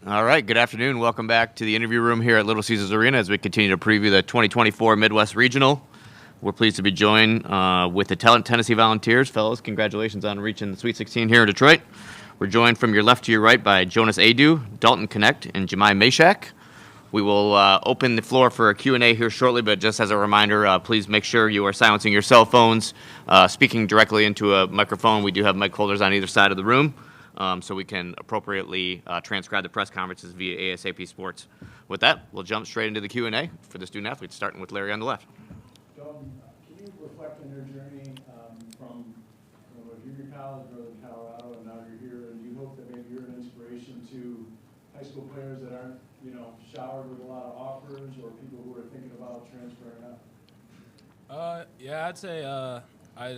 All right, good afternoon. Welcome back to the interview room here at Little Caesars Arena as we continue to preview the 2024 Midwest Regional. We're pleased to be joined with the Tennessee Volunteers. Fellas, congratulations on reaching the Sweet 16 here in Detroit. We're joined from your left to your right by Jonas Aidoo, Dalton Knecht, and Jahmai Mashack. We will open the floor for a Q&A here shortly, but just as a reminder, please make sure you are silencing your cell phones, speaking directly into a microphone. We do have mic holders on either side of the room, so we can appropriately transcribe the press conferences via ASAP Sports. With that, we'll jump straight into the Q&A for the student athletes, starting with Larry on the left. Dalton, can you reflect on your journey from junior college, Northern Colorado, and now you're here, and you hope that maybe you're an inspiration to high school players that aren't, showered with a lot of offers, or people who are thinking about transferring out? Yeah, I'd say I'd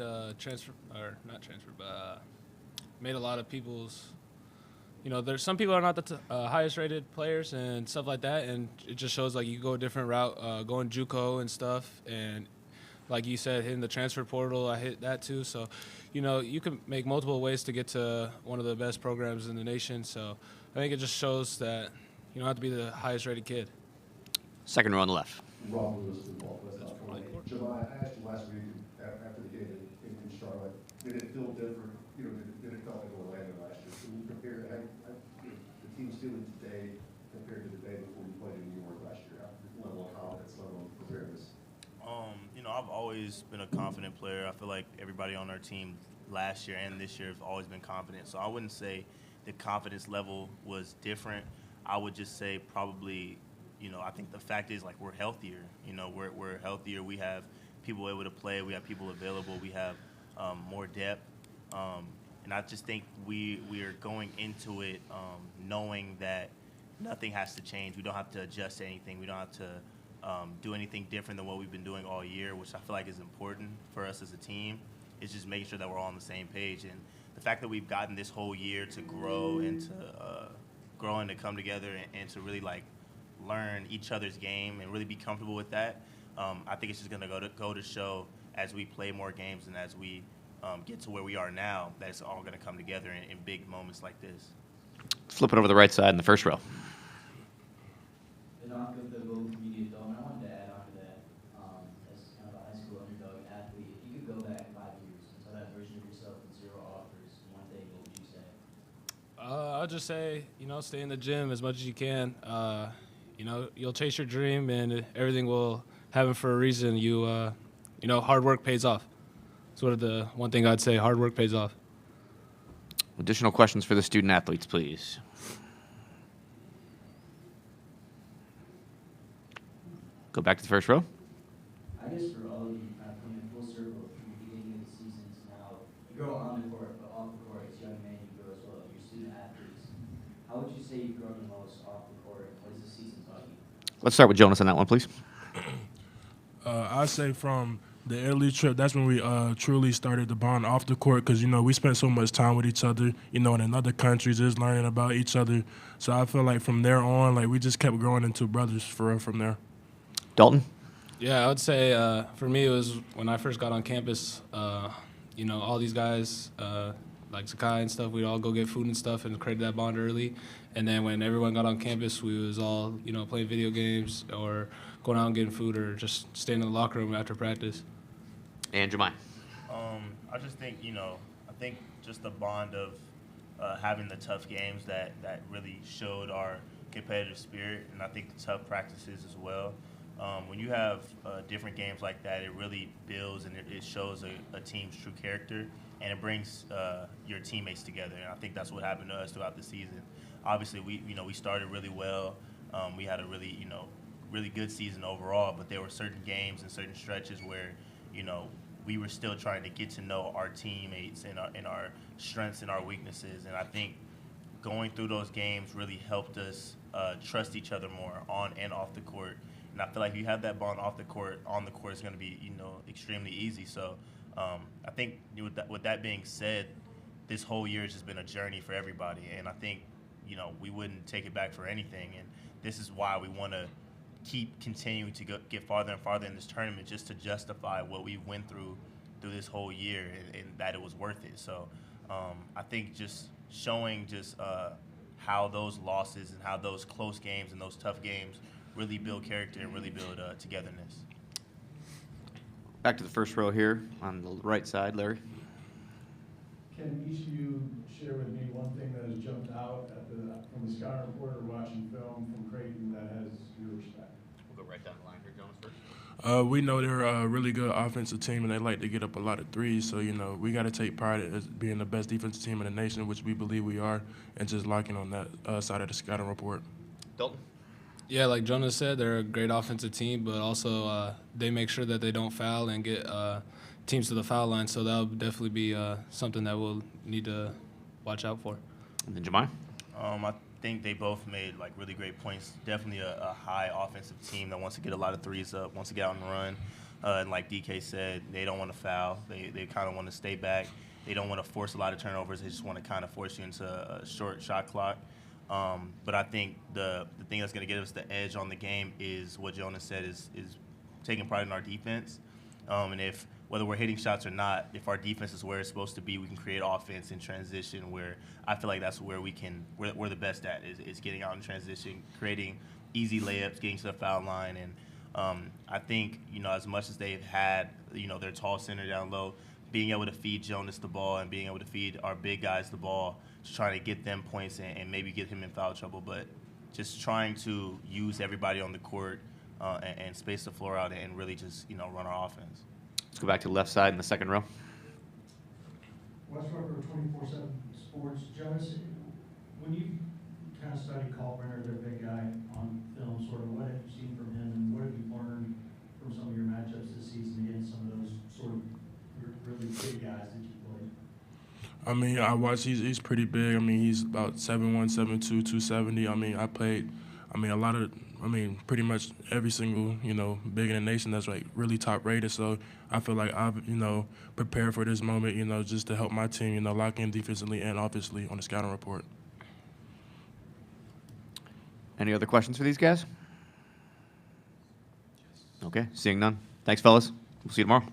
made a lot of people's. There's some people are not the highest rated players and stuff like that, and it just shows like you go a different route, going JUCO and stuff, and like you said, hitting the transfer portal, I hit that too. So, you can make multiple ways to get to one of the best programs in the nation. So, I think it just shows that you don't have to be the highest rated kid. Second row on the left. Rob Lewis, football, West Carolina. Jahmai, I asked you last week after the game in Charlotte, did it feel different? Did it feel like Orlando last year? Can you compare the team's feeling today compared to the day before you played in New York last year? Level of confidence, level of preparedness. I've always been a confident player. I feel like everybody on our team last year and this year have always been confident. So I wouldn't say the confidence level was different. I would just say probably, I think the fact is, like, we're healthier. We're healthier. We have people able to play. We have people available. We have more depth. And I just think we are going into it knowing that nothing has to change. We don't have to adjust anything. We don't have to do anything different than what we've been doing all year, which I feel like is important for us as a team. It's just making sure that we're all on the same page. And the fact that we've gotten this whole year to grow and to come together and to really learn each other's game and really be comfortable with that. I think it's just going to go to show as we play more games and as we get to where we are now, that it's all going to come together in big moments like this. Flip it over the right side in the first row. The local media dome, I wanted to add on to that, as kind of a high school underdog athlete, if you could go back 5 years and tell that version of yourself with 0 offers, one thing, what would you say? I'll just say, stay in the gym as much as you can. You'll chase your dream, and everything will happen for a reason. Hard work pays off. That's the one thing I'd say. Hard work pays off. Additional questions for the student athletes, please. Go back to the first row. I guess for all of you, kind of coming full circle from the beginning of the season to now, you grow on the court, but off the court, as young men, you grow as well. You're student athletes. How would you say you've grown the most off the court? What has the season taught you? Let's start with Jonas on that one, please. I'd say from the Italy trip, that's when we truly started to bond off the court because, we spent so much time with each other, in other countries, just learning about each other. So I feel like from there on, we just kept growing into brothers for real from there. Dalton? Yeah, I would say for me it was when I first got on campus, all these guys, like Zakai and stuff, we'd all go get food and stuff and created that bond early. And then when everyone got on campus, we was all, playing video games or going out and getting food or just staying in the locker room after practice. And Jahmai? I just think, I think just the bond of having the tough games that really showed our competitive spirit, and I think the tough practices as well. When you have different games like that, it really builds and it shows a team's true character, and it brings your teammates together. And I think that's what happened to us throughout the season. Obviously, we started really well. We had a really, really good season overall, but there were certain games and certain stretches where, we were still trying to get to know our teammates and our strengths and our weaknesses. And I think going through those games really helped us trust each other more on and off the court. And I feel like if you have that bond off the court, on the court, it's going to be, extremely easy. So I think with that being said, this whole year has just been a journey for everybody. And I think, we wouldn't take it back for anything. And this is why we want to keep continuing to get farther and farther in this tournament, just to justify what we went through this whole year and that it was worth it. So I think just showing how those losses and how those close games and those tough games really build character and really build togetherness. Back to the first row here on the right side, Larry. Can each of you share with me one thing that has jumped out from the scouting report or watching film from Creighton that has your respect? We'll go right down the line here, Jonas first. We know they're a really good offensive team, and they like to get up a lot of threes. So, we got to take pride as being the best defensive team in the nation, which we believe we are, and just locking on that side of the scouting report. Dalton? Yeah, like Jonas said, they're a great offensive team, but also they make sure that they don't foul and get teams to the foul line. So that'll definitely be something that we'll need to watch out for. And then Jahmai? I think they both made like really great points. Definitely a high offensive team that wants to get a lot of threes up, wants to get out and run. And like DK said, they don't want to foul. They kind of want to stay back. They don't want to force a lot of turnovers. They just want to kind of force you into a short shot clock. But I think the thing that's going to give us the edge on the game is what Jonas said is taking pride in our defense. And if whether we're hitting shots or not, if our defense is where it's supposed to be, we can create offense in transition. Where I feel like that's where we're the best at is getting out in transition, creating easy layups, getting to the foul line. And I think as much as they've had their tall center down low, being able to feed Jonas the ball and being able to feed our big guys the ball, just trying to get them points and maybe get him in foul trouble, but just trying to use everybody on the court and space the floor out and really just run our offense. Let's go back to the left side in the second row. Wes Rucker, 24/7 Sports. Jonas, when you kind of study Kalkbrenner, their big guy on film, sort of what have you seen from him, and what have you learned from some of your matchups this season against some of those sort of really big guys that you played? I watched. He's pretty big. He's about 7'1", 7'2", 270. Pretty much every single, big in the nation that's like really top rated. So I feel like I've, prepared for this moment, just to help my team, lock in defensively and offensively on the scouting report. Any other questions for these guys? Okay, seeing none. Thanks, fellas. We'll see you tomorrow.